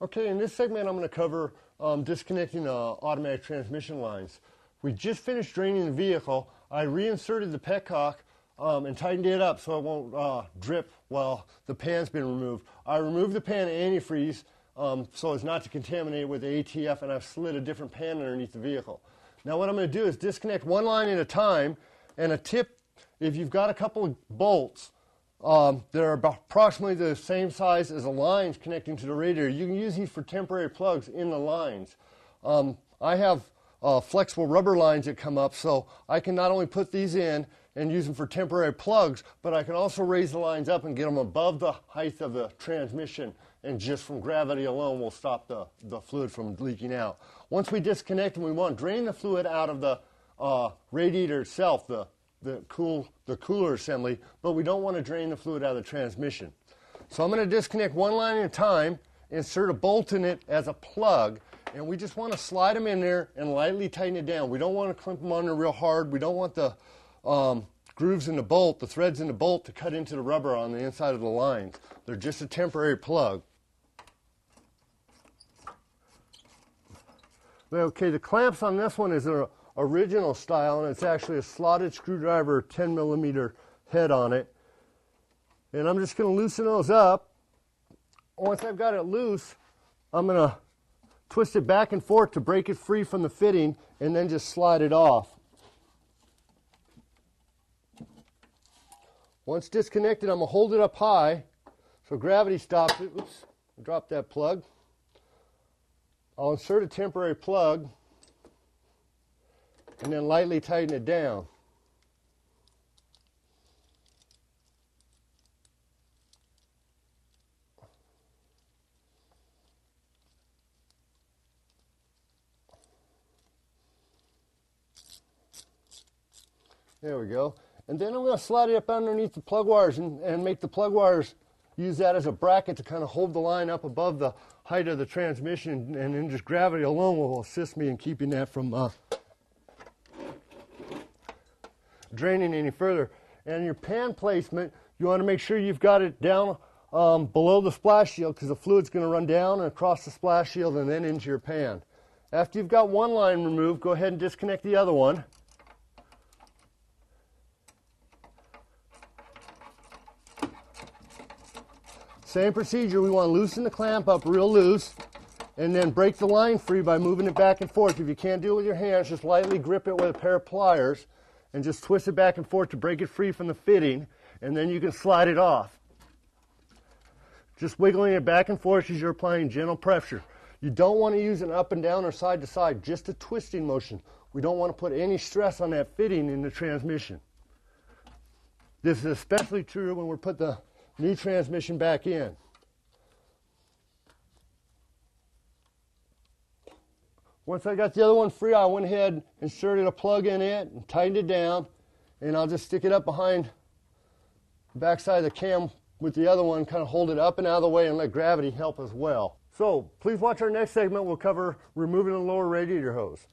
Okay, in this segment I'm going to cover disconnecting automatic transmission lines. We just finished draining the vehicle. I reinserted the petcock and tightened it up so it won't drip while the pan's been removed. I removed the pan antifreeze so as not to contaminate it with the ATF, and I've slid a different pan underneath the vehicle. Now what I'm going to do is disconnect one line at a time, and a tip, if you've got a couple of bolts that are approximately the same size as the lines connecting to the radiator, you can use these for temporary plugs in the lines. I have flexible rubber lines that come up, so I can not only put these in and use them for temporary plugs, but I can also raise the lines up and get them above the height of the transmission, and just from gravity alone will stop the fluid from leaking out. Once we disconnect them, we want to drain the fluid out of the radiator itself, the cooler assembly, but we don't want to drain the fluid out of the transmission. So I'm going to disconnect one line at a time, insert a bolt in it as a plug, and we just want to slide them in there and lightly tighten it down. We don't want to crimp them under real hard. We don't want the grooves in the bolt, the threads in the bolt, to cut into the rubber on the inside of the lines. They're just a temporary plug. Okay, the clamps on this one is an original style, and it's actually a slotted screwdriver 10 millimeter head on it. And I'm just going to loosen those up. Once I've got it loose, I'm going to twist it back and forth to break it free from the fitting, and then just slide it off. Once disconnected, I'm going to hold it up high so gravity stops it. Oops, drop that plug. I'll insert a temporary plug and then lightly tighten it down. There we go. And then I'm going to slide it up underneath the plug wires and make the plug wires use that as a bracket to kind of hold the line up above the height of the transmission, and then just gravity alone will assist me in keeping that from draining any further. And your pan placement, you want to make sure you've got it down below the splash shield, because the fluid's going to run down and across the splash shield and then into your pan. After you've got one line removed, go ahead and disconnect the other one. Same procedure, we want to loosen the clamp up real loose and then break the line free by moving it back and forth. If you can't do it with your hands, just lightly grip it with a pair of pliers and just twist it back and forth to break it free from the fitting, and then you can slide it off. Just wiggling it back and forth as you're applying gentle pressure. You don't want to use an up and down or side to side, just a twisting motion. We don't want to put any stress on that fitting in the transmission. This is especially true when we put the new transmission back in. Once I got the other one free, I went ahead and inserted a plug in it and tightened it down, and I'll just stick it up behind the backside of the cam with the other one, kind of hold it up and out of the way and let gravity help as well. So please watch our next segment. We'll cover removing the lower radiator hose.